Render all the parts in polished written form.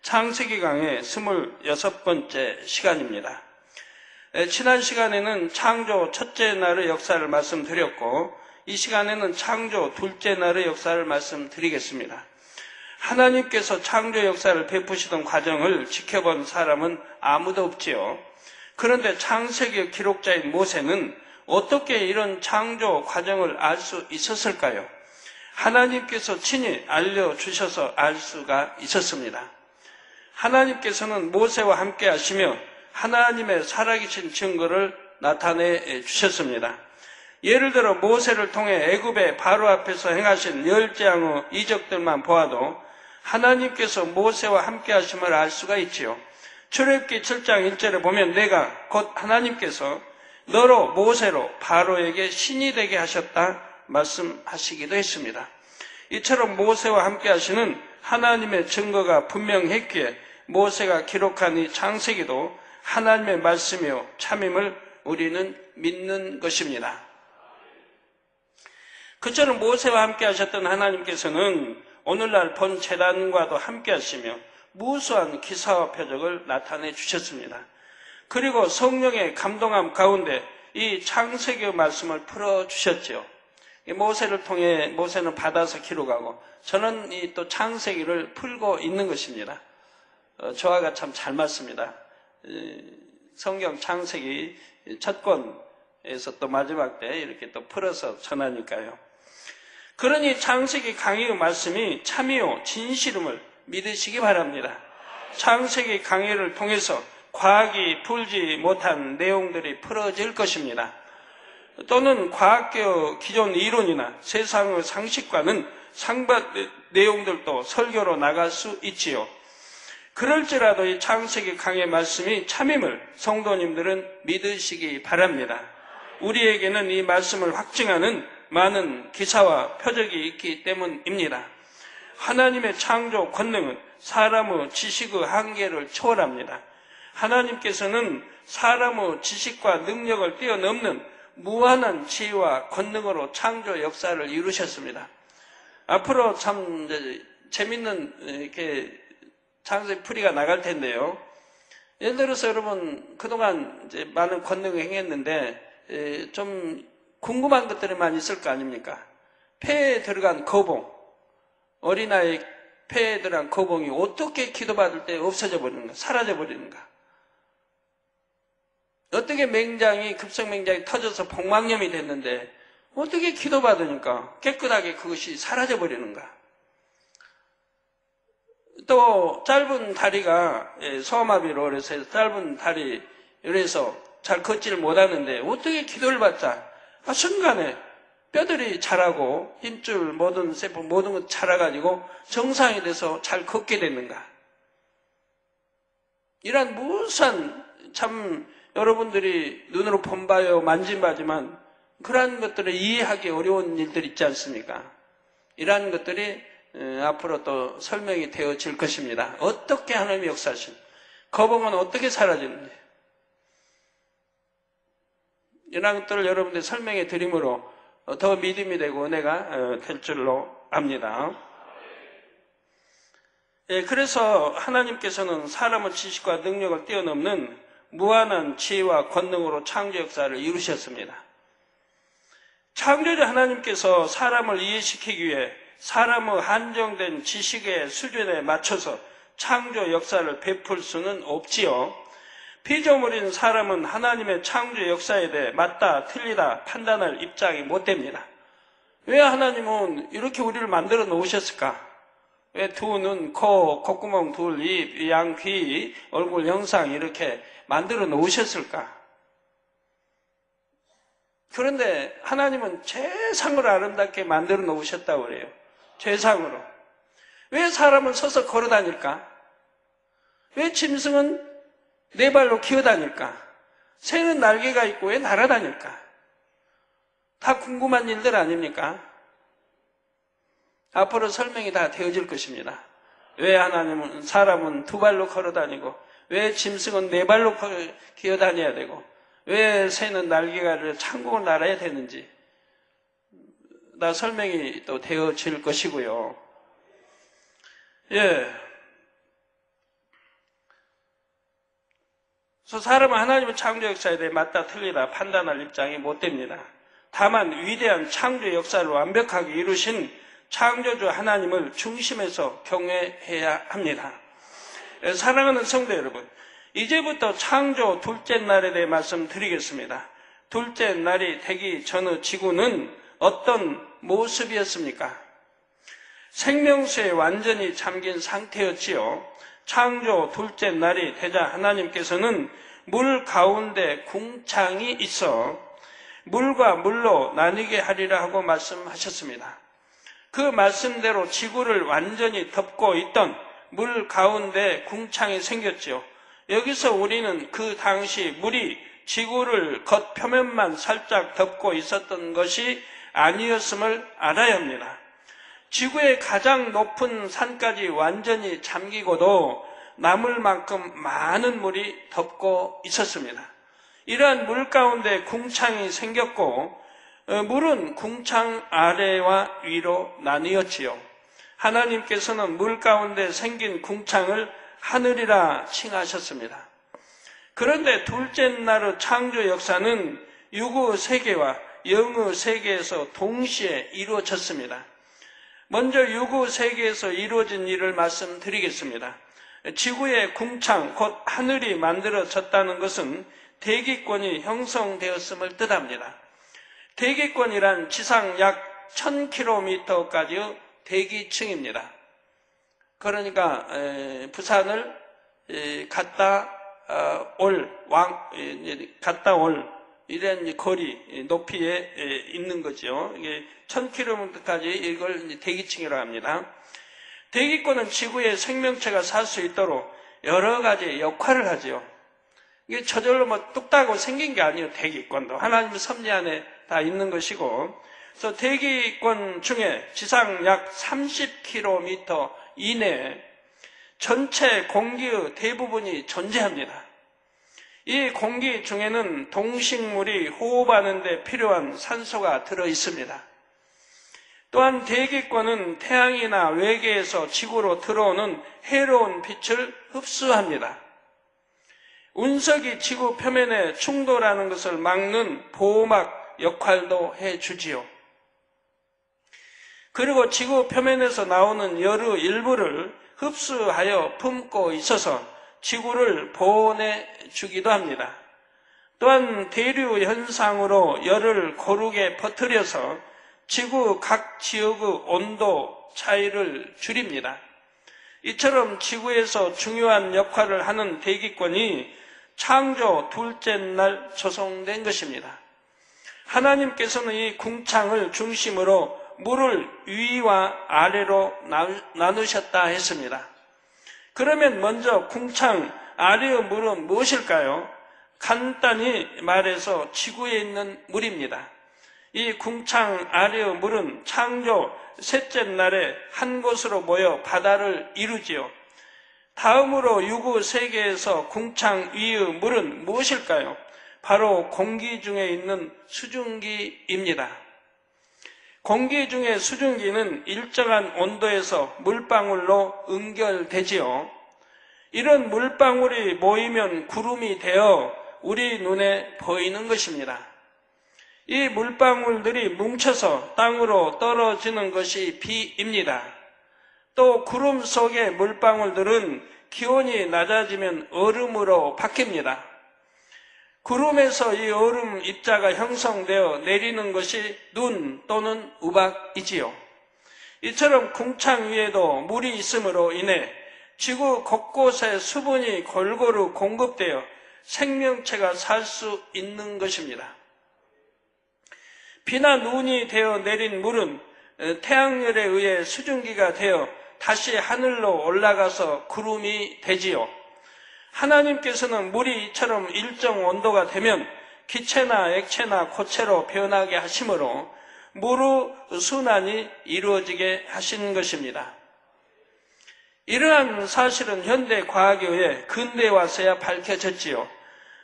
창세기 강의 26번째 시간입니다. 지난 시간에는 창조 첫째 날의 역사를 말씀드렸고 이 시간에는 창조 둘째 날의 역사를 말씀드리겠습니다. 하나님께서 창조 역사를 베푸시던 과정을 지켜본 사람은 아무도 없지요. 그런데 창세기 기록자인 모세는 어떻게 이런 창조 과정을 알 수 있었을까요? 하나님께서 친히 알려주셔서 알 수가 있었습니다. 하나님께서는 모세와 함께 하시며 하나님의 살아계신 증거를 나타내 주셨습니다. 예를 들어 모세를 통해 애굽의 바로 앞에서 행하신 열재앙의 이적들만 보아도 하나님께서 모세와 함께 하심을 알 수가 있지요. 출애굽기 7장 1절에 보면 내가 곧 하나님께서 너로 모세로 바로에게 신이 되게 하셨다 말씀하시기도 했습니다. 이처럼 모세와 함께 하시는 하나님의 증거가 분명했기에 모세가 기록한 이 창세기도 하나님의 말씀이요 참임을 우리는 믿는 것입니다. 그처럼 모세와 함께 하셨던 하나님께서는 오늘날 본 재단과도 함께 하시며 무수한 기사와 표적을 나타내 주셨습니다. 그리고 성령의 감동함 가운데 이 창세기의 말씀을 풀어주셨죠. 모세를 통해 모세는 받아서 기록하고 저는 이 또 창세기를 풀고 있는 것입니다. 저와가 참 잘 맞습니다. 성경 창세기 첫 권에서 또 마지막 때 이렇게 또 풀어서 전하니까요. 그러니 창세기 강의의 말씀이 참이요 진실임을 믿으시기 바랍니다. 창세기 강의를 통해서 과학이 풀지 못한 내용들이 풀어질 것입니다. 또는 과학계의 기존 이론이나 세상의 상식과는 상반 내용들도 설교로 나갈 수 있지요. 그럴지라도 이 창세기 강의 말씀이 참임을 성도님들은 믿으시기 바랍니다. 우리에게는 이 말씀을 확증하는 많은 기사와 표적이 있기 때문입니다. 하나님의 창조 권능은 사람의 지식의 한계를 초월합니다. 하나님께서는 사람의 지식과 능력을 뛰어넘는 무한한 지혜와 권능으로 창조 역사를 이루셨습니다. 앞으로 참 재밌는 이렇게 창세기 풀이가 나갈 텐데요. 예를 들어서 여러분 그동안 이제 많은 권능을 행했는데 좀 궁금한 것들이 많이 있을 거 아닙니까? 폐에 들어간 거봉, 어린아이 폐에 들어간 거봉이 어떻게 기도받을 때 없어져 버리는가, 사라져 버리는가? 어떻게 맹장이 급성맹장이 터져서 복막염이 됐는데 어떻게 기도받으니까 깨끗하게 그것이 사라져 버리는가? 또 짧은 다리가 소아마비로 그래서 짧은 다리 이래서 잘 걷지를 못하는데 어떻게 기도를 받자 순간에 뼈들이 자라고 힘줄 모든 세포 모든 것 자라가지고 정상이 돼서 잘 걷게 됐는가? 이런 무수한 참 여러분들이 눈으로 본 바요 만진 바지만 그러한 것들을 이해하기 어려운 일들이 있지 않습니까? 이러한 것들이 앞으로 또 설명이 되어질 것입니다. 어떻게 하나님의 역사하신 거봉은 어떻게 사라지는지 이런 것들을 여러분들 설명해 드림으로 더 믿음이 되고 은혜가 될 줄로 압니다. 그래서 하나님께서는 사람의 지식과 능력을 뛰어넘는 무한한 지혜와 권능으로 창조 역사를 이루셨습니다. 창조주 하나님께서 사람을 이해시키기 위해 사람의 한정된 지식의 수준에 맞춰서 창조 역사를 베풀 수는 없지요. 피조물인 사람은 하나님의 창조 역사에 대해 맞다 틀리다 판단할 입장이 못 됩니다. 왜 하나님은 이렇게 우리를 만들어 놓으셨을까? 왜 두 눈, 코, 콧구멍, 둘, 입, 양, 귀, 얼굴 형상 이렇게 만들어 놓으셨을까? 그런데 하나님은 최상으로 아름답게 만들어 놓으셨다고 그래요. 최상으로. 왜 사람은 서서 걸어 다닐까? 왜 짐승은 네 발로 기어다닐까? 새는 날개가 있고 왜 날아다닐까? 다 궁금한 일들 아닙니까? 앞으로 설명이 다 되어질 것입니다. 왜 하나님은 사람은 두 발로 걸어 다니고 왜 짐승은 네 발로 기어다녀야 되고 왜 새는 날개가 천국을 날아야 되는지 다 설명이 또 되어질 것이고요. 예. 그래서 사람은 하나님의 창조 역사에 대해 맞다 틀리다 판단할 입장이 못 됩니다. 다만 위대한 창조 역사를 완벽하게 이루신 창조주 하나님을 중심에서 경외해야 합니다. 사랑하는 성도 여러분, 이제부터 창조 둘째 날에 대해 말씀드리겠습니다. 둘째 날이 되기 전의 지구는 어떤 모습이었습니까? 생명수에 완전히 잠긴 상태였지요. 창조 둘째 날이 되자 하나님께서는 물 가운데 궁창이 있어 물과 물로 나뉘게 하리라 하고 말씀하셨습니다. 그 말씀대로 지구를 완전히 덮고 있던 물 가운데 궁창이 생겼지요. 여기서 우리는 그 당시 물이 지구를 겉표면만 살짝 덮고 있었던 것이 아니었음을 알아야 합니다. 지구의 가장 높은 산까지 완전히 잠기고도 남을 만큼 많은 물이 덮고 있었습니다. 이러한 물 가운데 궁창이 생겼고 물은 궁창 아래와 위로 나뉘었지요. 하나님께서는 물 가운데 생긴 궁창을 하늘이라 칭하셨습니다. 그런데 둘째 날의 창조 역사는 육의 세계와 영의 세계에서 동시에 이루어졌습니다. 먼저 육의 세계에서 이루어진 일을 말씀드리겠습니다. 지구의 궁창, 곧 하늘이 만들어졌다는 것은 대기권이 형성되었음을 뜻합니다. 대기권이란 지상 약 1000km까지의 대기층입니다. 그러니까 부산을 갔다 올 이런 거리 높이에 있는 거죠. 이게 1000km까지 이걸 대기층이라고 합니다. 대기권은 지구의 생명체가 살 수 있도록 여러 가지 역할을 하죠. 이게 저절로 뚝딱 생긴 게 아니에요. 대기권도 하나님의 섭리 안에 다 있는 것이고, 그래서 대기권 중에 지상 약 30km 이내에 전체 공기의 대부분이 존재합니다. 이 공기 중에는 동식물이 호흡하는 데 필요한 산소가 들어 있습니다. 또한 대기권은 태양이나 외계에서 지구로 들어오는 해로운 빛을 흡수합니다. 운석이 지구 표면에 충돌하는 것을 막는 보호막 역할도 해주지요. 그리고 지구 표면에서 나오는 열의 일부를 흡수하여 품고 있어서 지구를 보온해 주기도 합니다. 또한 대류 현상으로 열을 고르게 퍼뜨려서 지구 각 지역의 온도 차이를 줄입니다. 이처럼 지구에서 중요한 역할을 하는 대기권이 창조 둘째 날 조성된 것입니다. 하나님께서는 이 궁창을 중심으로 물을 위와 아래로 나누셨다 했습니다. 그러면 먼저 궁창 아래의 물은 무엇일까요? 간단히 말해서 지구에 있는 물입니다. 이 궁창 아래의 물은 창조 셋째 날에 한 곳으로 모여 바다를 이루지요. 다음으로 육의 세계에서 궁창 위의 물은 무엇일까요? 바로 공기 중에 있는 수증기입니다. 공기 중의 수증기는 일정한 온도에서 물방울로 응결되지요. 이런 물방울이 모이면 구름이 되어 우리 눈에 보이는 것입니다. 이 물방울들이 뭉쳐서 땅으로 떨어지는 것이 비입니다. 또 구름 속의 물방울들은 기온이 낮아지면 얼음으로 바뀝니다. 구름에서 이 얼음 입자가 형성되어 내리는 것이 눈 또는 우박이지요. 이처럼 궁창 위에도 물이 있음으로 인해 지구 곳곳에 수분이 골고루 공급되어 생명체가 살 수 있는 것입니다. 비나 눈이 되어 내린 물은 태양열에 의해 수증기가 되어 다시 하늘로 올라가서 구름이 되지요. 하나님께서는 물이 이처럼 일정 온도가 되면 기체나 액체나 고체로 변하게 하심으로 물의 순환이 이루어지게 하신 것입니다. 이러한 사실은 현대 과학에 의해 근대에 와서야 밝혀졌지요.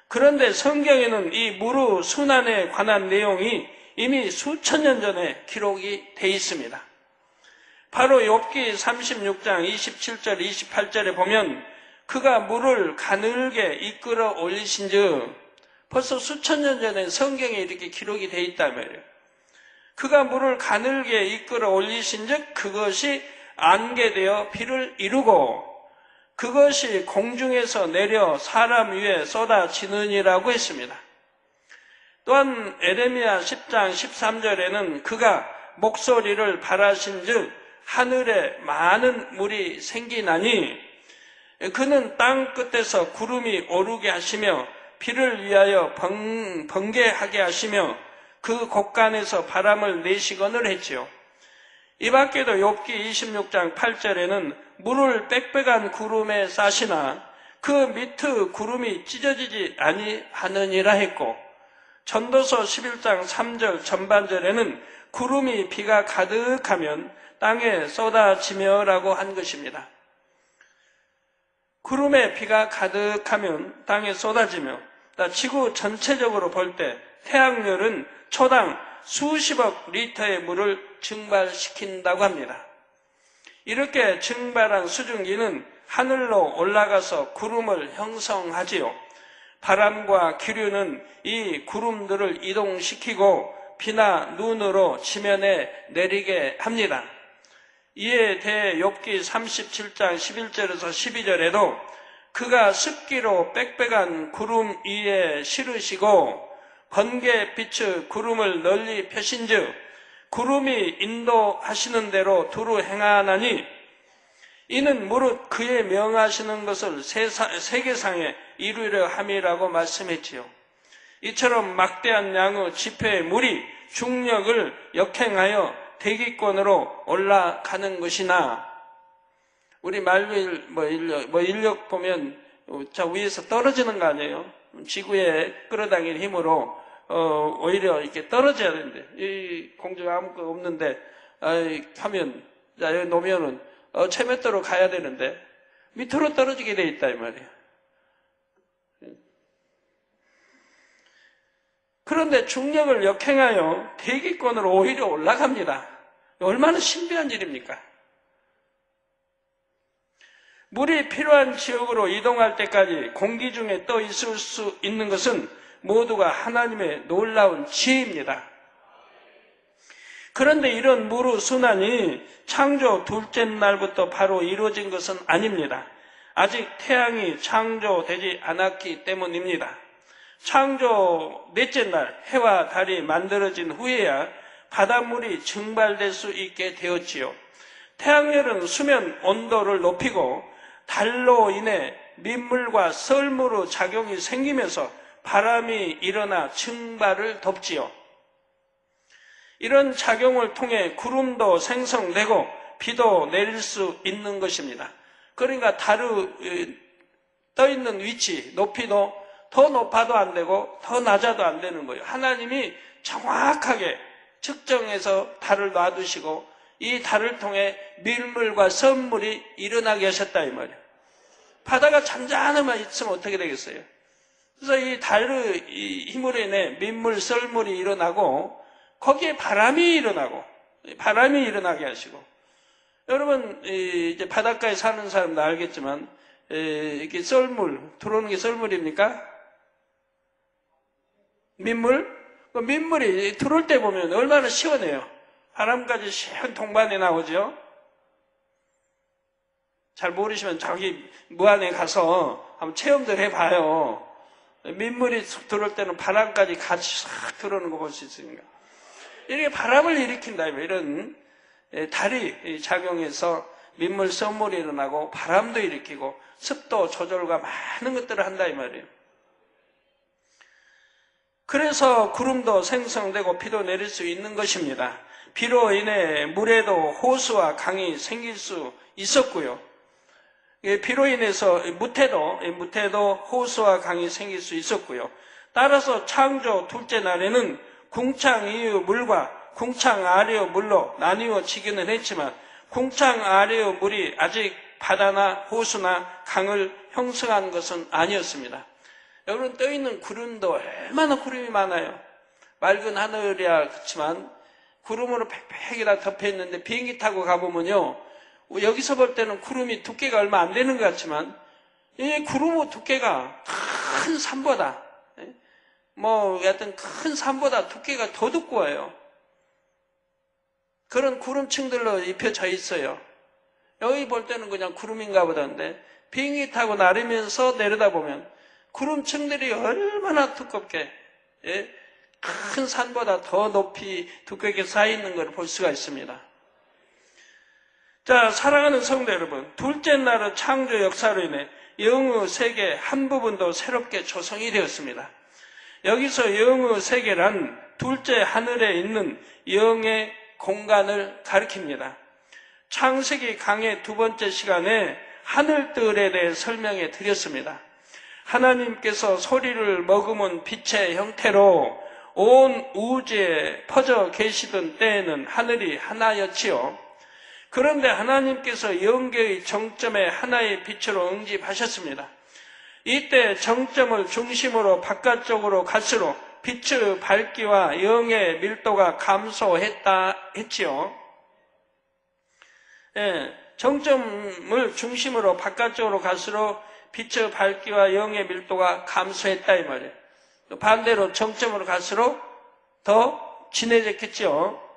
그런데 성경에는 이 물의 순환에 관한 내용이 이미 수천 년 전에 기록이 되어 있습니다. 바로 욥기 36장 27절 28절에 보면 그가 물을 가늘게 이끌어 올리신즉, 벌써 수천 년 전에 성경에 이렇게 기록이 되어 있단 말이에요. 그가 물을 가늘게 이끌어 올리신즉 그것이 안개되어 비를 이루고 그것이 공중에서 내려 사람 위에 쏟아지느니라고 했습니다. 또한 에레미야 10장 13절에는 그가 목소리를 발하신즉 하늘에 많은 물이 생기나니 그는 땅 끝에서 구름이 오르게 하시며 비를 위하여 번개하게 하시며 그 곳간에서 바람을 내시거늘 했지요. 이 밖에도 욥기 26장 8절에는 물을 빽빽한 구름에 싸시나 그 밑의 구름이 찢어지지 아니하느니라 했고, 전도서 11장 3절 전반절에는 구름이 비가 가득하면 땅에 쏟아지며라고 한 것입니다. 구름에 비가 가득하면 땅에 쏟아지며, 지구 전체적으로 볼 때 태양열은 초당 수십억 리터의 물을 증발시킨다고 합니다. 이렇게 증발한 수증기는 하늘로 올라가서 구름을 형성하지요. 바람과 기류는 이 구름들을 이동시키고 비나 눈으로 지면에 내리게 합니다. 이에 대해 욥기 37장 11절에서 12절에도 그가 습기로 빽빽한 구름 위에 실으시고 번개빛의 구름을 널리 펴신즉 구름이 인도하시는 대로 두루 행하나니 이는 무릇 그의 명하시는 것을 세계상에 이루려 함이라고 말씀했지요. 이처럼 막대한 양의 지표의 물이 중력을 역행하여 대기권으로 올라가는 것이나, 우리 말일 인력 보면 저 위에서 떨어지는 거 아니에요? 지구에 끌어당긴 힘으로 오히려 이렇게 떨어져야 되는데, 이 공중에 아무것도 없는데 하면, 여기 놓으면은 체면대로 가야 되는데 밑으로 떨어지게 돼 있다 이 말이에요. 그런데 중력을 역행하여 대기권으로 오히려 올라갑니다. 얼마나 신비한 일입니까? 물이 필요한 지역으로 이동할 때까지 공기 중에 떠 있을 수 있는 것은 모두가 하나님의 놀라운 지혜입니다. 그런데 이런 물의 순환이 창조 둘째 날부터 바로 이루어진 것은 아닙니다. 아직 태양이 창조되지 않았기 때문입니다. 창조 넷째 날 해와 달이 만들어진 후에야 바닷물이 증발될 수 있게 되었지요. 태양열은 수면 온도를 높이고 달로 인해 민물과 썰물의 작용이 생기면서 바람이 일어나 증발을 덮지요. 이런 작용을 통해 구름도 생성되고 비도 내릴 수 있는 것입니다. 그러니까 달의 떠있는 위치, 높이도 더 높아도 안 되고 더 낮아도 안 되는 거예요. 하나님이 정확하게 측정해서 달을 놔두시고 이 달을 통해 밀물과 썰물이 일어나게 하셨다 이 말이에요. 바다가 잔잔하면 있으면 어떻게 되겠어요? 그래서 이 달의 힘으로 인해 민물, 썰물이 일어나고 거기에 바람이 일어나게 하시고, 여러분 이제 바닷가에 사는 사람도 알겠지만 이렇게 썰물 들어오는 게 썰물입니까? 민물? 민물이 들어올 때 보면 얼마나 시원해요. 바람까지 시원 동반에 나오죠. 잘 모르시면 저기 무안에 가서 한번 체험들 해봐요. 민물이 들어올 때는 바람까지 같이 싹 들어오는 거 볼 수 있으니까. 이렇게 바람을 일으킨다. 이런 달이 작용해서 민물 썰물이 일어나고 바람도 일으키고 습도 조절과 많은 것들을 한다 이 말이에요. 그래서 구름도 생성되고 비도 내릴 수 있는 것입니다. 비로 인해 물에도 호수와 강이 생길 수 있었고요. 비로 인해서 무태도 호수와 강이 생길 수 있었고요. 따라서 창조 둘째 날에는 궁창 위의 물과 궁창 아래의 물로 나뉘어지기는 했지만 궁창 아래의 물이 아직 바다나 호수나 강을 형성한 것은 아니었습니다. 여러분, 떠있는 구름도 얼마나 구름이 많아요. 맑은 하늘이야 그렇지만 구름으로 팩팩이 다 덮여있는데 비행기 타고 가보면요, 여기서 볼 때는 구름이 두께가 얼마 안 되는 것 같지만 이 구름의 두께가 큰 산보다, 여하튼 큰 산보다 두께가 더 두꺼워요. 그런 구름층들로 입혀져 있어요. 여기 볼 때는 그냥 구름인가 보다인데, 비행기 타고 나르면서 내려다보면 구름층들이 얼마나 두껍게, 큰 산보다 더 높이 두껍게 쌓여있는 걸 볼 수가 있습니다. 자, 사랑하는 성도 여러분, 둘째 날의 창조 역사로 인해 영의 세계 한 부분도 새롭게 조성이 되었습니다. 여기서 영의 세계란 둘째 하늘에 있는 영의 공간을 가리킵니다. 창세기 강의 두 번째 시간에 하늘들에 대해 설명해 드렸습니다. 하나님께서 소리를 머금은 빛의 형태로 온 우주에 퍼져 계시던 때에는 하늘이 하나였지요. 그런데 하나님께서 영계의 정점에 하나의 빛으로 응집하셨습니다. 이때 정점을 중심으로 바깥쪽으로 갈수록 빛의 밝기와 영의 밀도가 감소했다 했지요. 정점을 중심으로 바깥쪽으로 갈수록 빛의 밝기와 영의 밀도가 감소했다 이 말이에요. 반대로 정점으로 갈수록 더 진해졌겠죠.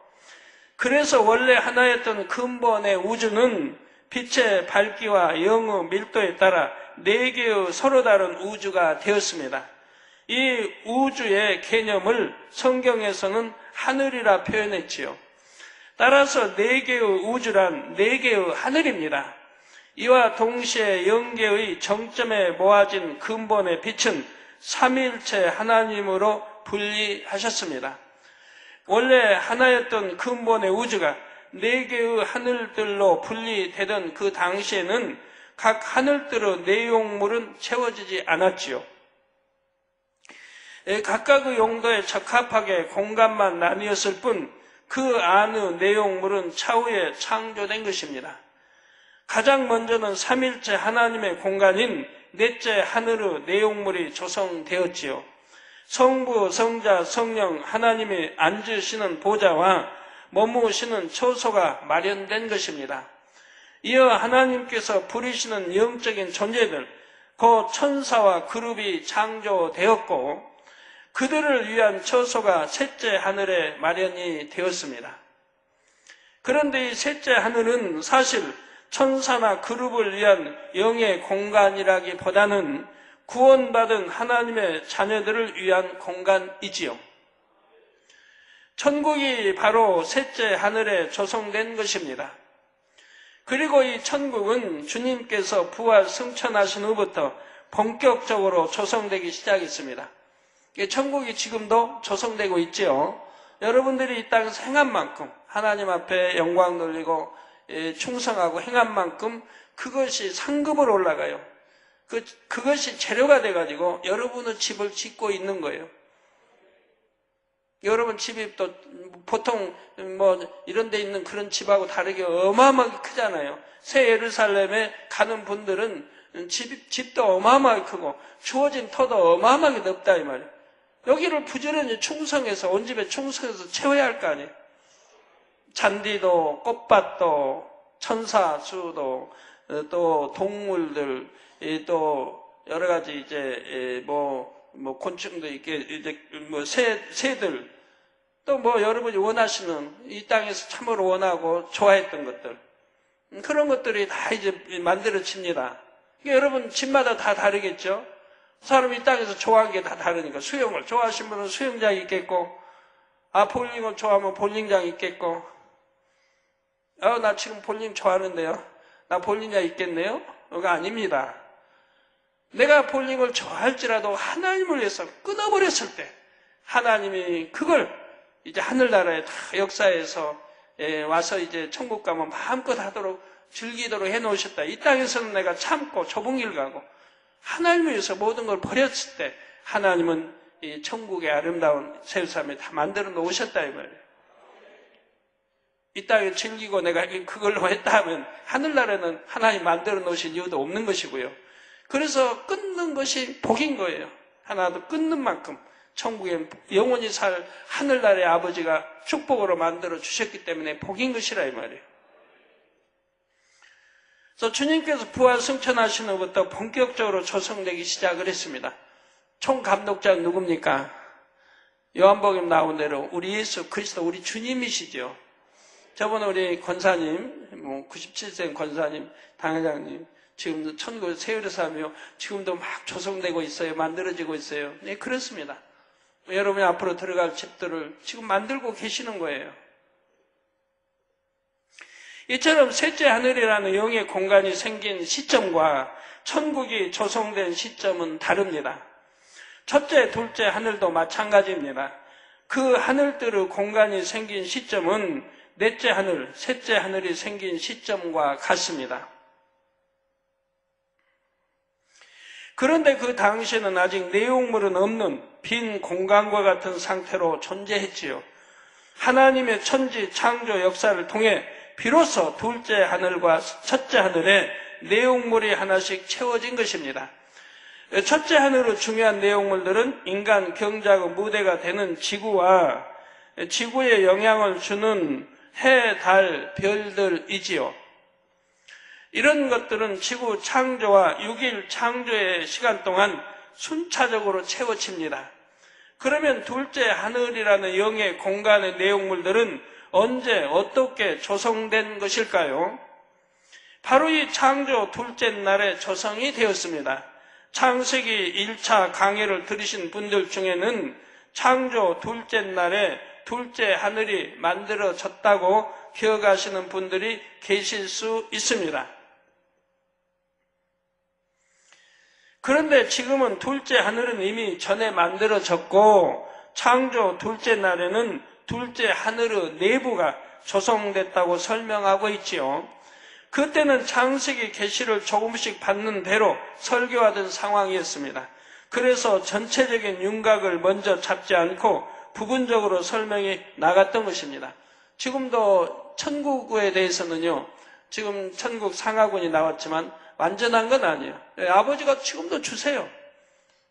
그래서 원래 하나였던 근본의 우주는 빛의 밝기와 영의 밀도에 따라 4개의 서로 다른 우주가 되었습니다. 이 우주의 개념을 성경에서는 하늘이라 표현했지요. 따라서 4개의 우주란 4개의 하늘입니다. 이와 동시에 영계의 정점에 모아진 근본의 빛은 삼위일체 하나님으로 분리하셨습니다. 원래 하나였던 근본의 우주가 4개의 하늘들로 분리되던 그 당시에는 각 하늘들의 내용물은 채워지지 않았지요. 각각의 용도에 적합하게 공간만 나뉘었을 뿐 그 안의 내용물은 차후에 창조된 것입니다. 가장 먼저는 삼일체 하나님의 공간인 넷째 하늘의 내용물이 조성되었지요. 성부, 성자, 성령 하나님이 앉으시는 보좌와 머무시는 처소가 마련된 것입니다. 이어 하나님께서 부리시는 영적인 존재들, 곧 천사와 그룹이 창조되었고 그들을 위한 처소가 셋째 하늘에 마련이 되었습니다. 그런데 이 셋째 하늘은 사실 천사나 그룹을 위한 영의 공간이라기보다는 구원받은 하나님의 자녀들을 위한 공간이지요. 천국이 바로 셋째 하늘에 조성된 것입니다. 그리고 이 천국은 주님께서 부활 승천하신 후부터 본격적으로 조성되기 시작했습니다. 천국이 지금도 조성되고 있지요. 여러분들이 이 땅에서 행한 만큼 하나님 앞에 영광 돌리고 충성하고 행한 만큼 그것이 상급으로 올라가요. 그것이 재료가 돼가지고 여러분의 집을 짓고 있는 거예요. 여러분 집이 또 보통 이런 데 있는 그런 집하고 다르게 어마어마하게 크잖아요. 새 예루살렘에 가는 분들은 집도 어마어마하게 크고 주어진 터도 어마어마하게 넓다 이 말이에요. 여기를 부지런히 충성해서 온 집에 충성해서 채워야 할 거 아니에요. 잔디도 꽃밭도 천사수도 또 동물들 또 여러 가지 이제 곤충도 있게 이제 새들 또 여러분이 원하시는 이 땅에서 참으로 원하고 좋아했던 것들 그런 것들이 다 이제 만들어집니다. 여러분 집마다 다 다르겠죠. 사람이 이 땅에서 좋아하는 게 다 다르니까 수영을 좋아하시는 분은 수영장이 있겠고 볼링을 좋아하면 볼링장이 있겠고 나 지금 볼링 좋아하는데요. 나 볼링장 있겠네요? 그거 아닙니다. 내가 볼링을 좋아할지라도 하나님을 위해서 끊어버렸을 때 하나님이 그걸 이제 하늘나라에 다 역사에서 와서 이제 천국 가면 마음껏 하도록 즐기도록 해놓으셨다. 이 땅에서는 내가 참고 좁은 길 가고 하나님을 위해서 모든 걸 버렸을 때 하나님은 이 천국의 아름다운 세상에 다 만들어 놓으셨다 이 말이에요. 이 땅에 즐기고 내가 그걸로 했다 하면 하늘나라는 하나님 만들어 놓으신 이유도 없는 것이고요. 그래서 끊는 것이 복인 거예요. 하나도 끊는 만큼 천국에 영원히 살 하늘나라의 아버지가 축복으로 만들어 주셨기 때문에 복인 것이라 이 말이에요. 그래서 주님께서 부활 승천하신 후부터 본격적으로 조성되기 시작을 했습니다. 총감독자는 누굽니까? 요한복음 나온 대로 우리 예수 그리스도 우리 주님이시죠. 저번에 우리 권사님, 97세 권사님, 당회장님, 지금 천국 세월의 삶이요. 지금도 막 조성되고 있어요. 만들어지고 있어요. 네, 그렇습니다. 여러분이 앞으로 들어갈 집들을 지금 만들고 계시는 거예요. 이처럼 셋째 하늘이라는 영의 공간이 생긴 시점과 천국이 조성된 시점은 다릅니다. 첫째, 둘째 하늘도 마찬가지입니다. 그 하늘들의 공간이 생긴 시점은 넷째 하늘, 셋째 하늘이 생긴 시점과 같습니다. 그런데 그 당시에는 아직 내용물은 없는 빈 공간과 같은 상태로 존재했지요. 하나님의 천지 창조 역사를 통해 비로소 둘째 하늘과 첫째 하늘에 내용물이 하나씩 채워진 것입니다. 첫째 하늘의 중요한 내용물들은 인간 경작의 무대가 되는 지구와 지구에 영향을 주는 해, 달, 별들이지요. 이런 것들은 지구 창조와 6일 창조의 시간 동안 순차적으로 채워집니다. 그러면 둘째 하늘이라는 영의 공간의 내용물들은 언제 어떻게 조성된 것일까요? 바로 이 창조 둘째 날에 조성이 되었습니다. 창세기 1차 강해를 들으신 분들 중에는 창조 둘째 날에 둘째 하늘이 만들어졌다고 기억하시는 분들이 계실 수 있습니다. 그런데 지금은 둘째 하늘은 이미 전에 만들어졌고 창조 둘째 날에는 둘째 하늘의 내부가 조성됐다고 설명하고 있지요. 그때는 창세기 계시를 조금씩 받는 대로 설교하던 상황이었습니다. 그래서 전체적인 윤곽을 먼저 잡지 않고 부분적으로 설명이 나갔던 것입니다. 지금도 천국에 대해서는요, 지금 천국 상하군이 나왔지만 완전한 건 아니에요. 아버지가 지금도 주세요.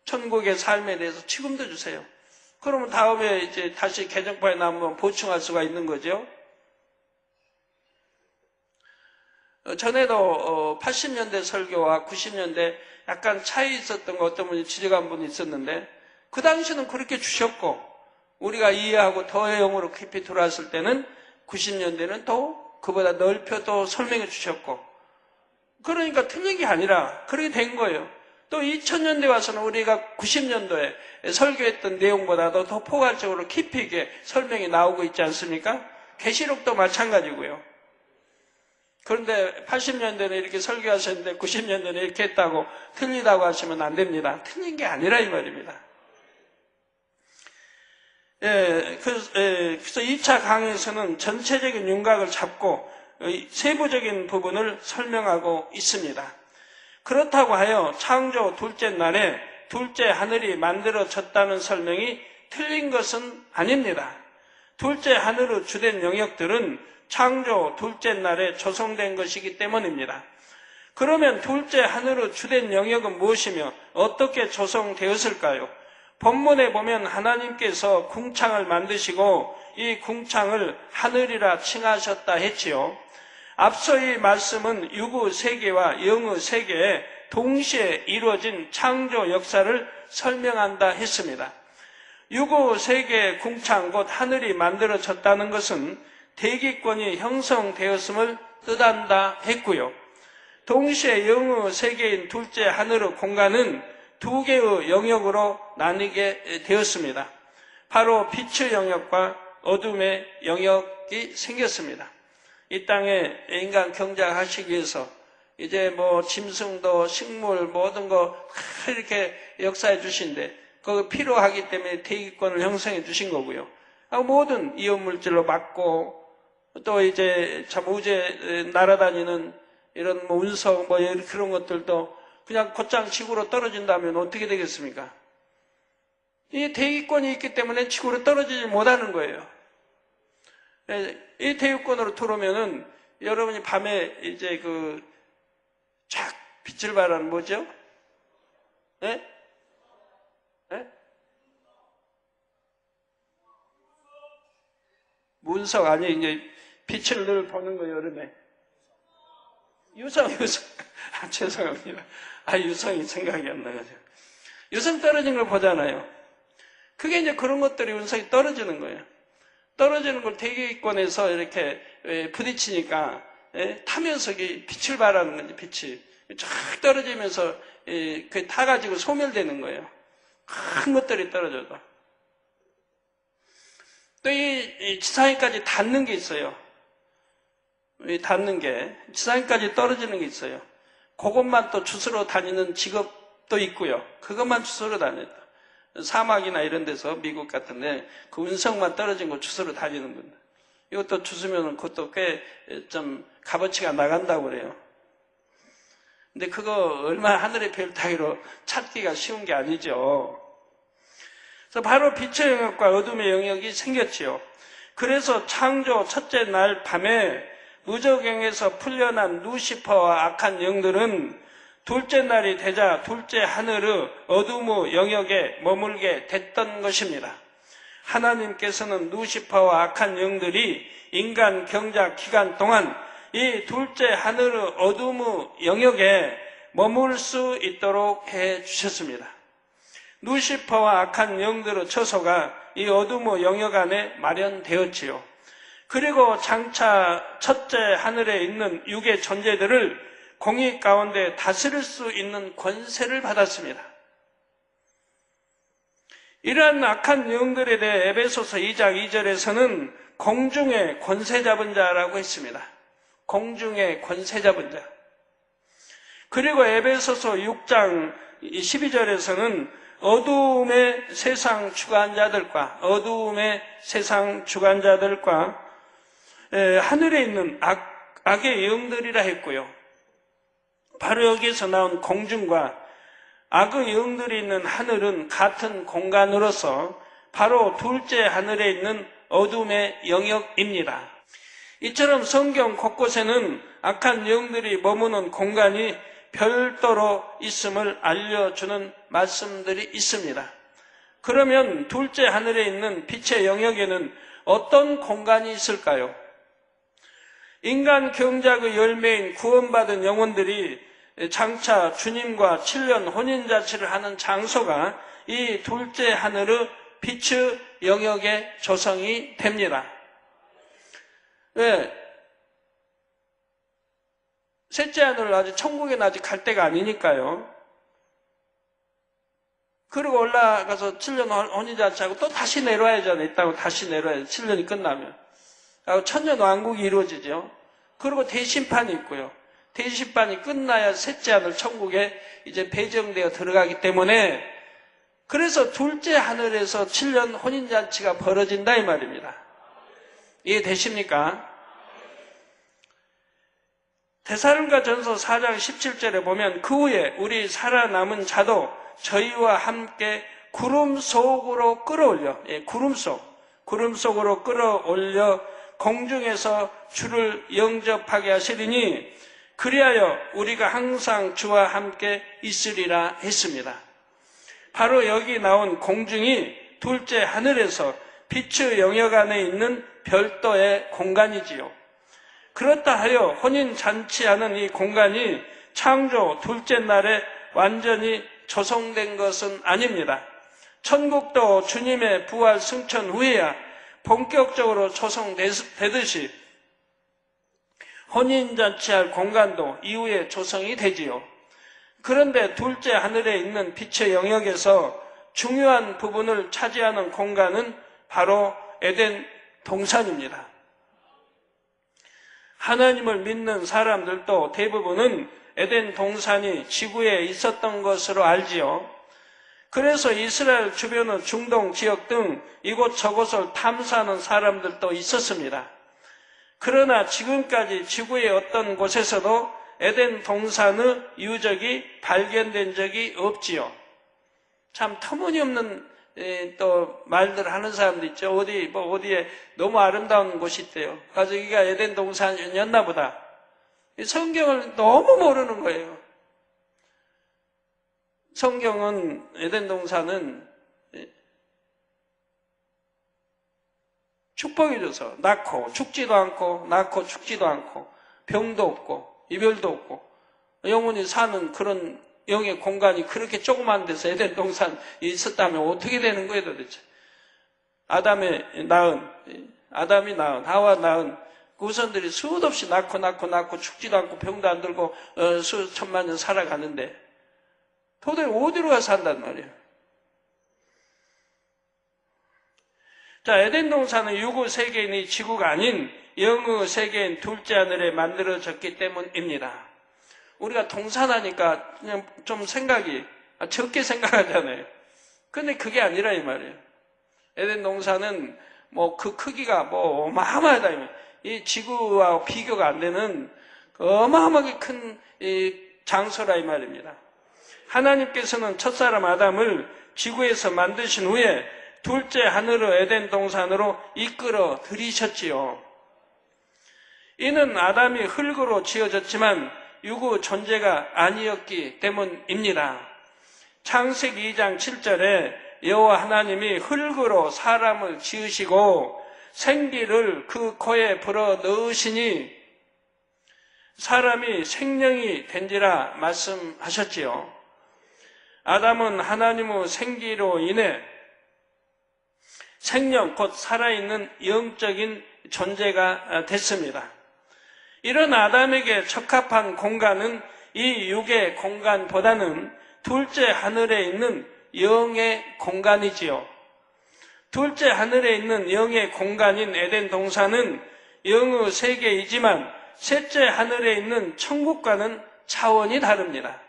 천국의 삶에 대해서 지금도 주세요. 그러면 다음에 이제 다시 개정파에 나오면 보충할 수가 있는 거죠. 전에도 80년대 설교와 90년대 약간 차이 있었던 거 어떤 분이 지적한 분이 있었는데 그 당시는 그렇게 주셨고 우리가 이해하고 더 영으로 깊이 들어왔을 때는 90년대는 또 그보다 넓혀 또 설명해 주셨고 그러니까 틀린 게 아니라 그렇게 된 거예요. 또 2000년대 와서는 우리가 90년도에 설교했던 내용보다도 더 포괄적으로 깊이 있게 설명이 나오고 있지 않습니까? 계시록도 마찬가지고요. 그런데 80년대는 이렇게 설교하셨는데 90년대는 이렇게 했다고 틀리다고 하시면 안 됩니다. 틀린 게 아니라 이 말입니다. 그래서 2차 강의에서는 전체적인 윤곽을 잡고 세부적인 부분을 설명하고 있습니다. 그렇다고 하여 창조 둘째 날에 둘째 하늘이 만들어졌다는 설명이 틀린 것은 아닙니다. 둘째 하늘의 주된 영역들은 창조 둘째 날에 조성된 것이기 때문입니다. 그러면 둘째 하늘의 주된 영역은 무엇이며 어떻게 조성되었을까요? 본문에 보면 하나님께서 궁창을 만드시고 이 궁창을 하늘이라 칭하셨다 했지요. 앞서 이 말씀은 유구 세계와 영의 세계에 동시에 이루어진 창조 역사를 설명한다 했습니다. 유구 세계의 궁창 곧 하늘이 만들어졌다는 것은 대기권이 형성되었음을 뜻한다 했고요. 동시에 영의 세계인 둘째 하늘의 공간은 두 개의 영역으로 나뉘게 되었습니다. 바로 빛의 영역과 어둠의 영역이 생겼습니다. 이 땅에 인간 경작하시기 위해서 이제 뭐 짐승도 식물 모든 거 이렇게 역사해 주신데 그거 필요하기 때문에 대기권을 형성해 주신 거고요. 모든 이온물질로 막고 또 이제 참 우주에 날아다니는 이런 뭐 운석 뭐 그런 것들도 그냥 곧장 지구로 떨어진다면 어떻게 되겠습니까? 이 대기권이 있기 때문에 지구로 떨어지지 못하는 거예요. 이 대기권으로 들어오면은 여러분이 밤에 이제 쫙 빛을 발하는 뭐죠? 네? 네? 문석 아니 이제 빛을 늘 보는 거예요, 여름에. 유성. 죄송합니다. 유성이 생각이 안 나가지고. 유성 떨어진 걸 보잖아요. 그게 이제 그런 것들이 운석이 떨어지는 거예요. 떨어지는 걸 대기권에서 이렇게 부딪히니까 타면서 빛을 발하는 건지, 빛이 쫙 떨어지면서 그 타가지고 소멸되는 거예요. 큰 것들이 떨어져도. 또 이 지상에까지 닿는 게 있어요. 닿는 게 지상에까지 떨어지는 게 있어요. 그것만 또 주스러 다니는 직업도 있고요. 그것만 주스러 다녀요. 사막이나 이런 데서 미국 같은데 그 운석만 떨어진 거 주스러 다니는 분들. 이것도 주스면 그것도 꽤 좀 값어치가 나간다고 그래요. 근데 그거 얼마나 하늘의 별 따위로 찾기가 쉬운 게 아니죠. 그래서 바로 빛의 영역과 어둠의 영역이 생겼지요. 그래서 창조 첫째 날 밤에 무저경에서 풀려난 루시퍼와 악한 영들은 둘째 날이 되자 둘째 하늘의 어둠의 영역에 머물게 됐던 것입니다. 하나님께서는 루시퍼와 악한 영들이 인간 경작 기간 동안 이 둘째 하늘의 어둠의 영역에 머물 수 있도록 해주셨습니다. 루시퍼와 악한 영들의 처소가 이 어둠의 영역 안에 마련되었지요. 그리고 장차 첫째 하늘에 있는 육의 존재들을 공의 가운데 다스릴 수 있는 권세를 받았습니다. 이러한 악한 영들에 대해 에베소서 2장 2절에서는 공중의 권세 잡은 자라고 했습니다. 공중의 권세 잡은 자. 그리고 에베소서 6장 12절에서는 어두움의 세상 주관자들과 하늘에 있는 악의 영들이라 했고요. 바로 여기에서 나온 공중과 악의 영들이 있는 하늘은 같은 공간으로서 바로 둘째 하늘에 있는 어둠의 영역입니다. 이처럼 성경 곳곳에는 악한 영들이 머무는 공간이 별도로 있음을 알려주는 말씀들이 있습니다. 그러면 둘째 하늘에 있는 빛의 영역에는 어떤 공간이 있을까요? 인간 경작의 열매인 구원받은 영혼들이 장차 주님과 7년 혼인잔치를 하는 장소가 이 둘째 하늘의 빛의 영역에 조성이 됩니다. 왜? 셋째 하늘 아직 천국에는 아직 갈 때가 아니니까요. 그리고 올라가서 7년 혼인잔치하고 또 다시 내려와야죠. 있다고 다시 내려와야죠. 7년이 끝나면. 천년 왕국이 이루어지죠. 그리고 대심판이 있고요. 대심판이 끝나야 셋째 하늘 천국에 이제 배정되어 들어가기 때문에 그래서 둘째 하늘에서 7년 혼인잔치가 벌어진다 이 말입니다. 이해되십니까? 데살로니가전서 4장 17절에 보면 그 후에 우리 살아남은 자도 저희와 함께 구름 속으로 끌어올려 구름 속으로 끌어올려 공중에서 주를 영접하게 하시리니 그리하여 우리가 항상 주와 함께 있으리라 했습니다. 바로 여기 나온 공중이 둘째 하늘에서 빛의 영역 안에 있는 별도의 공간이지요. 그렇다 하여 혼인잔치하는 이 공간이 창조 둘째 날에 완전히 조성된 것은 아닙니다. 천국도 주님의 부활 승천 후에야 본격적으로 조성되듯이 혼인잔치할 공간도 이후에 조성이 되지요. 그런데 둘째 하늘에 있는 빛의 영역에서 중요한 부분을 차지하는 공간은 바로 에덴 동산입니다. 하나님을 믿는 사람들도 대부분은 에덴 동산이 지구에 있었던 것으로 알지요. 그래서 이스라엘 주변의 중동 지역 등 이곳저곳을 탐사하는 사람들도 있었습니다. 그러나 지금까지 지구의 어떤 곳에서도 에덴 동산의 유적이 발견된 적이 없지요. 참 터무니없는 또 말들 하는 사람도 있죠. 어디에 너무 아름다운 곳이 있대요. 그래서 여기가 에덴 동산이었나 보다. 성경을 너무 모르는 거예요. 성경은 에덴 동산은 축복이 줘서 낳고 죽지도 않고 낳고 죽지도 않고 병도 없고 이별도 없고 영혼이 사는 그런 영의 공간이 그렇게 조그만 데서 에덴 동산이 있었다면 어떻게 되는 거예요 도대체? 아담이 낳은 하와 낳은 그 후손들이 수도 없이 낳고 죽지도 않고 병도 안 들고 수천만 년 살아가는데 도대체 어디로 가서 산단 말이에요? 자, 에덴 동산은 유구 세계인이 지구가 아닌 영의 세계인 둘째 하늘에 만들어졌기 때문입니다. 우리가 동산하니까 그냥 좀 생각이 적게 생각하잖아요. 근데 그게 아니라 이 말이에요. 에덴 동산은 뭐 그 크기가 뭐 어마어마하다. 이 지구와 비교가 안 되는 어마어마하게 큰 이 장소라 이 말입니다. 하나님께서는 첫사람 아담을 지구에서 만드신 후에 둘째 하늘의 에덴 동산으로 이끌어 들이셨지요. 이는 아담이 흙으로 지어졌지만 유구 존재가 아니었기 때문입니다. 창세기 2장 7절에 여호와 하나님이 흙으로 사람을 지으시고 생기를 그 코에 불어 넣으시니 사람이 생명이 된지라 말씀하셨지요. 아담은 하나님의 생기로 인해 생명 곧 살아있는 영적인 존재가 됐습니다. 이런 아담에게 적합한 공간은 이 육의 공간보다는 둘째 하늘에 있는 영의 공간이지요. 둘째 하늘에 있는 영의 공간인 에덴 동산은 영의 세계이지만 셋째 하늘에 있는 천국과는 차원이 다릅니다.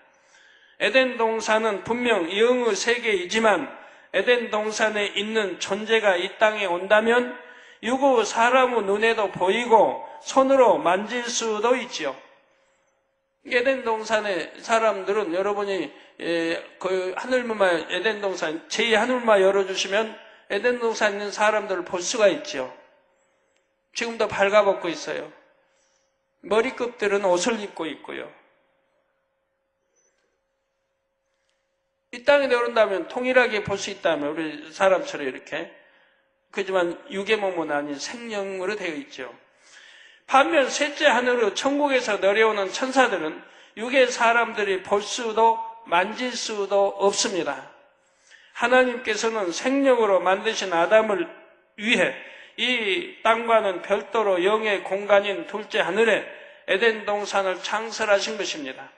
에덴 동산은 분명 영의 세계이지만 에덴 동산에 있는 존재가 이 땅에 온다면 유구 사람의 눈에도 보이고 손으로 만질 수도 있지요. 에덴 동산의 사람들은 여러분이 그 하늘문만 에덴 동산 제2하늘문만 열어주시면 에덴 동산에 있는 사람들을 볼 수가 있지요. 지금도 발가벗고 있어요. 머리끝들은 옷을 입고 있고요. 이 땅에 내려온다면 통일하게 볼 수 있다면 우리 사람처럼 이렇게 그지만 육의 몸은 아닌 생명으로 되어 있죠. 반면 셋째 하늘의 천국에서 내려오는 천사들은 육의 사람들이 볼 수도 만질 수도 없습니다. 하나님께서는 생명으로 만드신 아담을 위해 이 땅과는 별도로 영의 공간인 둘째 하늘에 에덴 동산을 창설하신 것입니다.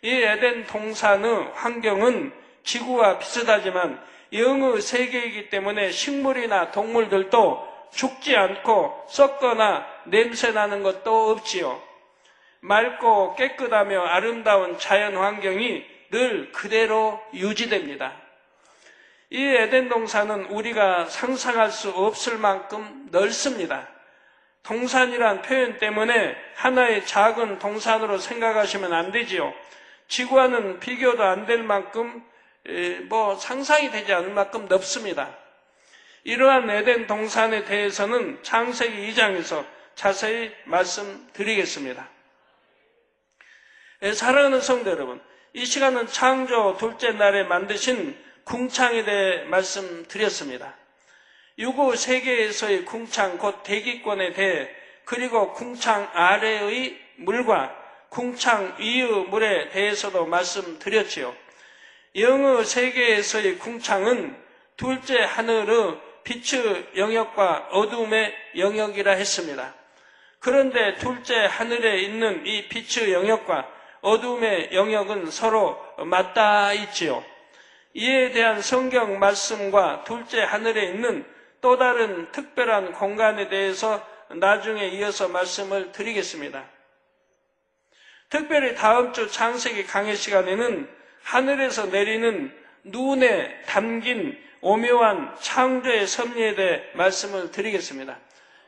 이 에덴 동산의 환경은 지구와 비슷하지만 영의 세계이기 때문에 식물이나 동물들도 죽지 않고 썩거나 냄새나는 것도 없지요. 맑고 깨끗하며 아름다운 자연 환경이 늘 그대로 유지됩니다. 이 에덴 동산은 우리가 상상할 수 없을 만큼 넓습니다. 동산이란 표현 때문에 하나의 작은 동산으로 생각하시면 안 되지요. 지구와는 비교도 안 될 만큼 상상이 되지 않을 만큼 넓습니다. 이러한 에덴 동산에 대해서는 창세기 2장에서 자세히 말씀드리겠습니다. 사랑하는 성도 여러분, 이 시간은 창조 둘째 날에 만드신 궁창에 대해 말씀드렸습니다. 유구 세계에서의 궁창 곧 대기권에 대해 그리고 궁창 아래의 물과 궁창 위의 물에 대해서도 말씀드렸지요. 영의 세계에서의 궁창은 둘째 하늘의 빛의 영역과 어둠의 영역이라 했습니다. 그런데 둘째 하늘에 있는 이 빛의 영역과 어둠의 영역은 서로 맞닿아 있지요. 이에 대한 성경 말씀과 둘째 하늘에 있는 또 다른 특별한 공간에 대해서 나중에 이어서 말씀을 드리겠습니다. 특별히 다음 주 창세기 강의 시간에는 하늘에서 내리는 눈에 담긴 오묘한 창조의 섭리에 대해 말씀을 드리겠습니다.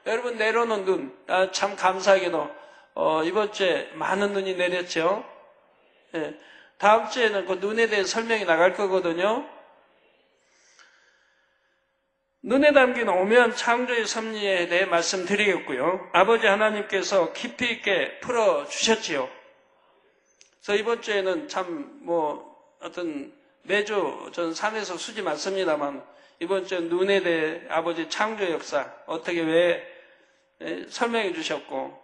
여러분 내려오는 눈, 참 감사하게도 이번 주에 많은 눈이 내렸죠. 예, 다음 주에는 그 눈에 대해 설명이 나갈 거거든요. 눈에 담긴 오묘한 창조의 섭리에 대해 말씀드리겠고요. 아버지 하나님께서 깊이 있게 풀어주셨지요. 그래서 이번 주에는 참 매주 전 산에서 수지 많습니다만 이번 주에 눈에 대해 아버지 창조 역사 어떻게 왜 설명해 주셨고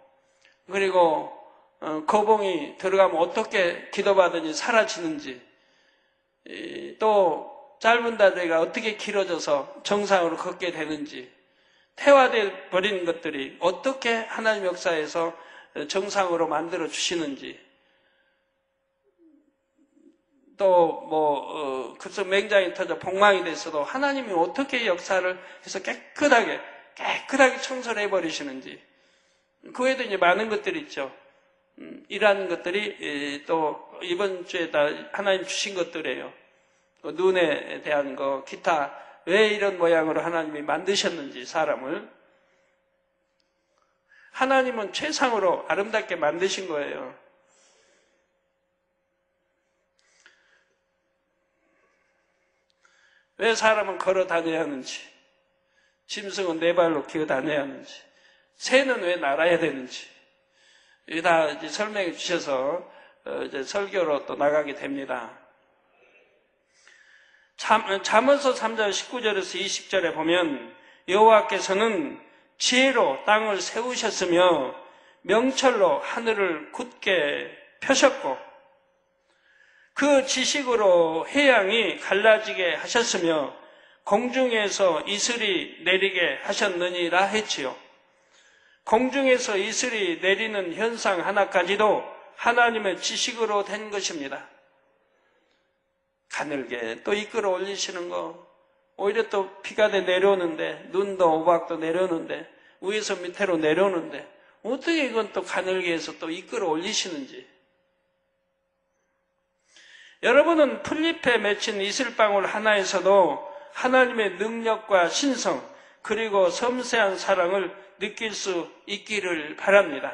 그리고 거봉이 들어가면 어떻게 기도받으니 사라지는지, 또 짧은 다리가 어떻게 길어져서 정상으로 걷게 되는지, 태화돼 버린 것들이 어떻게 하나님 역사에서 정상으로 만들어 주시는지, 또 그래서 맹장이 터져 복망이 됐어도 하나님이 어떻게 역사를 해서 깨끗하게 청소를 해버리시는지, 그 외에도 이제 많은 것들이 있죠. 이러한 것들이 또 이번 주에 다 하나님 주신 것들이에요. 눈에 대한 거, 기타, 왜 이런 모양으로 하나님이 만드셨는지, 사람을. 하나님은 최상으로 아름답게 만드신 거예요. 왜 사람은 걸어 다녀야 하는지, 짐승은 네 발로 기어 다녀야 하는지, 새는 왜 날아야 되는지, 이게 다 이제 설명해 주셔서 이제 설교로 또 나가게 됩니다. 잠언서 3장 19절에서 20절에 보면 여호와께서는 지혜로 땅을 세우셨으며 명철로 하늘을 굳게 펴셨고 그 지식으로 해양이 갈라지게 하셨으며 공중에서 이슬이 내리게 하셨느니라 했지요. 공중에서 이슬이 내리는 현상 하나까지도 하나님의 지식으로 된 것입니다. 가늘게 또 이끌어 올리시는 거, 오히려 또 비가 내려오는데, 눈도 오박도 내려오는데, 위에서 밑으로 내려오는데 어떻게 이건 또 가늘게 해서 또 이끌어 올리시는지. 여러분은 풀잎에 맺힌 이슬방울 하나에서도 하나님의 능력과 신성 그리고 섬세한 사랑을 느낄 수 있기를 바랍니다.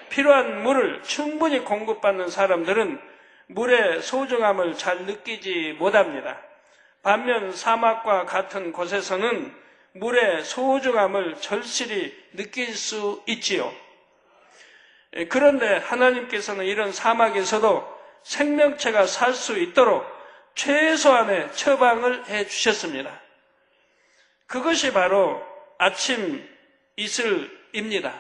필요한 물을 충분히 공급받는 사람들은 물의 소중함을 잘 느끼지 못합니다. 반면 사막과 같은 곳에서는 물의 소중함을 절실히 느낄 수 있지요. 그런데 하나님께서는 이런 사막에서도 생명체가 살 수 있도록 최소한의 처방을 해 주셨습니다. 그것이 바로 아침 이슬입니다.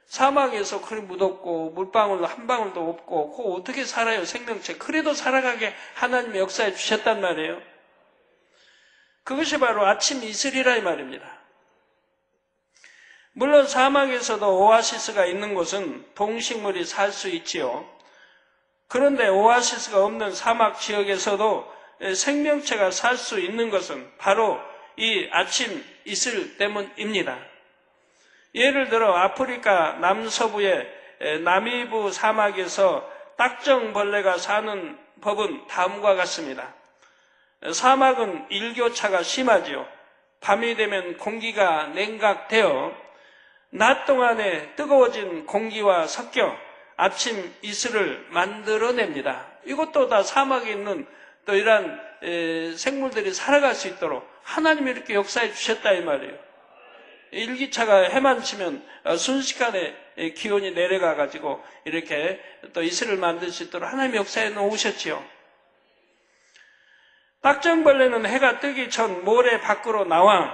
사막에서 그리 무덥고 물방울 한 방울도 없고 그거 어떻게 살아요, 생명체. 그래도 살아가게 하나님의 역사에 주셨단 말이에요. 그것이 바로 아침 이슬이라 이 말입니다. 물론 사막에서도 오아시스가 있는 곳은 동식물이 살 수 있지요. 그런데 오아시스가 없는 사막 지역에서도 생명체가 살 수 있는 것은 바로 이 아침 이슬 때문입니다. 예를 들어 아프리카 남서부의 나미부 사막에서 딱정벌레가 사는 법은 다음과 같습니다. 사막은 일교차가 심하지요. 밤이 되면 공기가 냉각되어 낮 동안에 뜨거워진 공기와 섞여 아침 이슬을 만들어냅니다. 이것도 다 사막에 있는 또 이러한 생물들이 살아갈 수 있도록 하나님이 이렇게 역사해 주셨다 이 말이에요. 일기차가 해만 치면 순식간에 기온이 내려가 가지고 이렇게 또 이슬을 만들 수 있도록 하나님이 역사해 놓으셨지요. 딱정벌레는 해가 뜨기 전 모래 밖으로 나와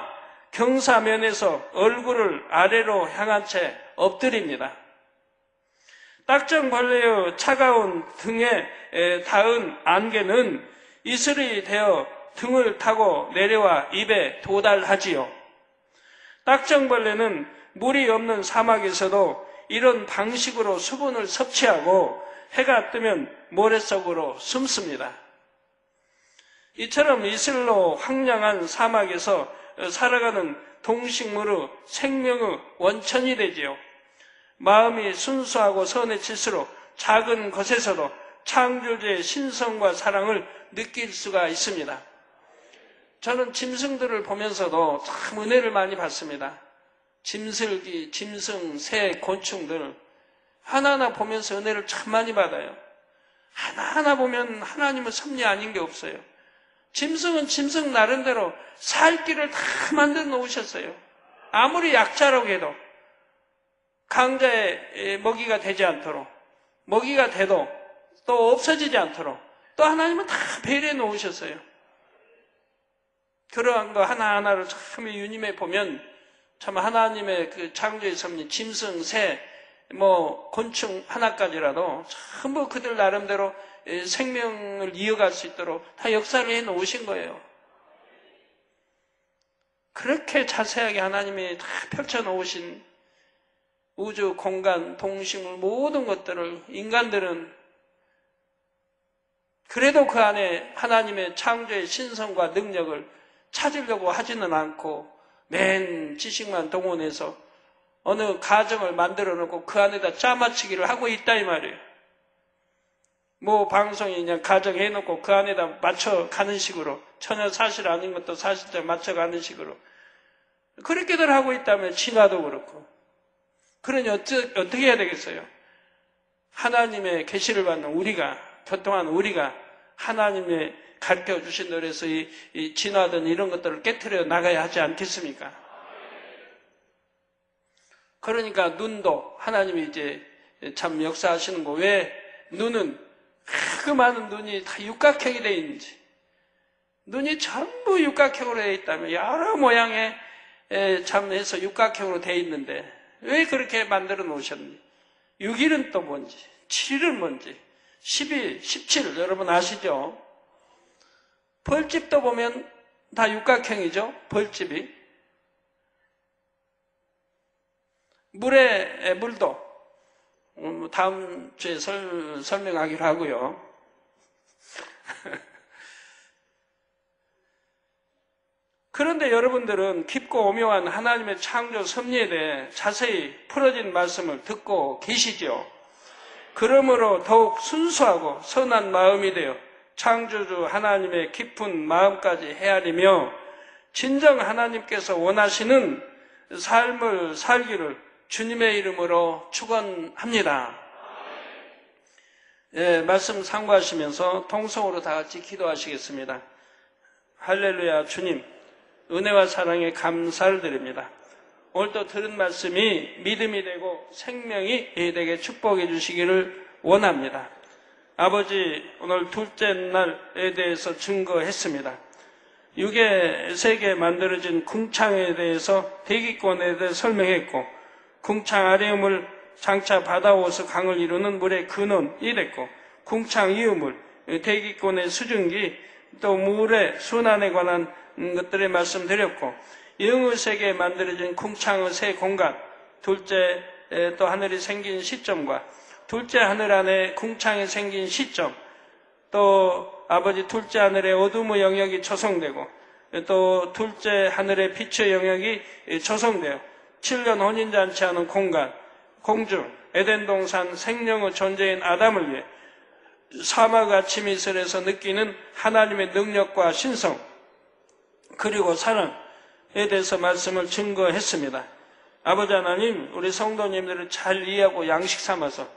경사면에서 얼굴을 아래로 향한 채 엎드립니다. 딱정벌레의 차가운 등에 닿은 안개는 이슬이 되어 등을 타고 내려와 입에 도달하지요. 딱정벌레는 물이 없는 사막에서도 이런 방식으로 수분을 섭취하고 해가 뜨면 모래 속으로 숨습니다. 이처럼 이슬로 황량한 사막에서 살아가는 동식물의 생명의 원천이 되지요. 마음이 순수하고 선해질수록 작은 것에서도 창조주의 신성과 사랑을 느낄 수가 있습니다. 저는 짐승들을 보면서도 참 은혜를 많이 받습니다. 짐슬기, 짐승, 새, 곤충들 하나하나 보면서 은혜를 참 많이 받아요. 하나하나 보면 하나님의 섭리 아닌 게 없어요. 짐승은 짐승 나름대로 살 길을 다 만들어 놓으셨어요. 아무리 약자라고 해도 강자의 먹이가 되지 않도록, 먹이가 돼도 또 없어지지 않도록 또 하나님은 다 배려해 놓으셨어요. 그러한 거 하나하나를 참 유념해 보면 참 하나님의 그 창조의 섭리, 짐승, 새, 곤충 하나까지라도 전부 그들 나름대로 생명을 이어갈 수 있도록 다 역사를 해 놓으신 거예요. 그렇게 자세하게 하나님이 다 펼쳐 놓으신 우주, 공간, 동식물 모든 것들을 인간들은 그래도 그 안에 하나님의 창조의 신성과 능력을 찾으려고 하지는 않고 맨 지식만 동원해서 어느 가정을 만들어 놓고 그 안에다 짜맞추기를 하고 있다 이 말이에요. 방송이 그냥 가정해 놓고 그 안에다 맞춰가는 식으로 전혀 사실 아닌 것도 사실대로 맞춰가는 식으로 그렇게들 하고 있다면 진화도 그렇고. 그러니 어떻게 해야 되겠어요? 하나님의 계시를 받는 우리가, 교통하는 우리가 하나님의 가르쳐 주신 대로 해서 이 진화든 이런 것들을 깨트려 나가야 하지 않겠습니까? 그러니까 눈도 하나님이 이제 참 역사하시는 거. 왜 눈은 그 많은 눈이 다 육각형이 되어 있는지. 눈이 전부 육각형으로 되어 있다면 여러 모양의 참 해서 육각형으로 되어 있는데 왜 그렇게 만들어 놓으셨는지. 6일은 또 뭔지, 7일은 뭔지, 12, 17 여러분 아시죠? 벌집도 보면 다 육각형이죠. 벌집이. 물도 다음 주에 설명하기로 하고요. 그런데 여러분들은 깊고 오묘한 하나님의 창조 섭리에 대해 자세히 풀어진 말씀을 듣고 계시죠. 그러므로 더욱 순수하고 선한 마음이 되어 창조주 하나님의 깊은 마음까지 헤아리며 진정 하나님께서 원하시는 삶을 살기를 주님의 이름으로 축원합니다. 말씀 참고하시면서 통성으로 다 같이 기도하시겠습니다. 할렐루야. 주님, 은혜와 사랑에 감사를 드립니다. 오늘도 들은 말씀이 믿음이 되고 생명이 되게 축복해 주시기를 원합니다. 아버지, 오늘 둘째 날에 대해서 증거했습니다. 육의 세계에 만들어진 궁창에 대해서 대기권에 대해 설명했고, 궁창 아래음을 장차 바다오서 강을 이루는 물의 근원이 됐고, 궁창 이음을 대기권의 수증기, 또 물의 순환에 관한 것들을 말씀드렸고, 영의 세계에 만들어진 궁창의 새 공간, 둘째 또 하늘이 생긴 시점과 둘째 하늘 안에 궁창이 생긴 시점, 또 아버지 둘째 하늘에 어둠의 영역이 조성되고 또 둘째 하늘에 빛의 영역이 조성되어 7년 혼인잔치하는 공간, 공중, 에덴 동산 생명의 존재인 아담을 위해 사막 아침 이슬에서 느끼는 하나님의 능력과 신성, 그리고 사랑에 대해서 말씀을 증거했습니다. 아버지 하나님, 우리 성도님들을 잘 이해하고 양식 삼아서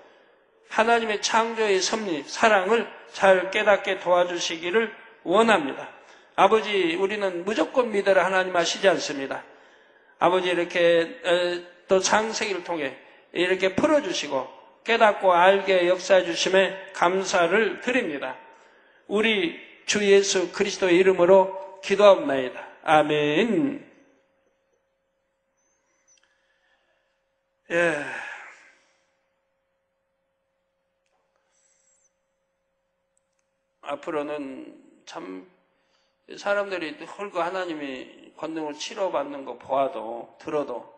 하나님의 창조의 섭리, 사랑을 잘 깨닫게 도와주시기를 원합니다. 아버지, 우리는 무조건 믿으라 하나님 하시지 않습니다. 아버지, 이렇게 또 창세기를 통해 이렇게 풀어주시고 깨닫고 알게 역사해 주심에 감사를 드립니다. 우리 주 예수 그리스도의 이름으로 기도합니다. 아멘. 예. 앞으로는 참 사람들이 헐거 하나님이 권능을 치료받는 거 보아도 들어도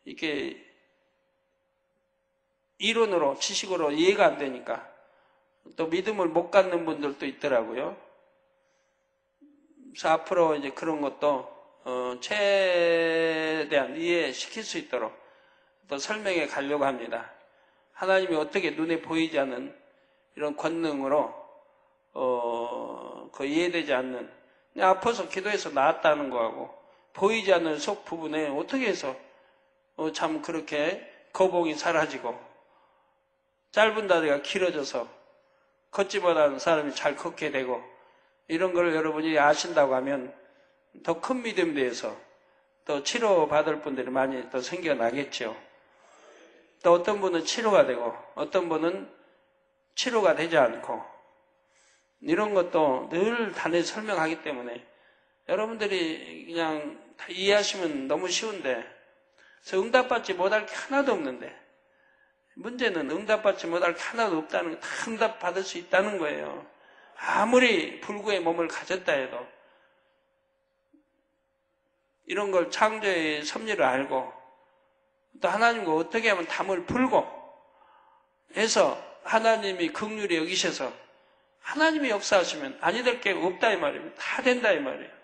이게 이론으로 지식으로 이해가 안 되니까 또 믿음을 못 갖는 분들도 있더라고요. 그래서 앞으로 이제 그런 것도 최대한 이해시킬 수 있도록 또 설명해 가려고 합니다. 하나님이 어떻게 눈에 보이지 않는 이런 권능으로 그 이해되지 않는 그냥 아파서 기도해서 나았다는 거하고 보이지 않는 속 부분에 어떻게 해서 참 그렇게 거북이 사라지고 짧은 다리가 길어져서 걷지 못하는 사람이 잘 걷게 되고 이런 걸 여러분이 아신다고 하면 더 큰 믿음에 대해서 또 치료받을 분들이 많이 또 생겨나겠죠. 또 어떤 분은 치료가 되고 어떤 분은 치료가 되지 않고 이런 것도 늘 단히 설명하기 때문에 여러분들이 그냥 다 이해하시면 너무 쉬운데 그래서 응답받지 못할 게 하나도 없는데 문제는 응답받지 못할 게 하나도 없다는 거, 다 응답받을 수 있다는 거예요. 아무리 불구의 몸을 가졌다 해도 이런 걸 창조의 섭리를 알고 또 하나님과 어떻게 하면 담을 풀고 해서 하나님이 긍휼히 여기셔서 하나님이 역사하시면 아니 될 게 없다 이 말입니다. 다 된다 이 말이에요.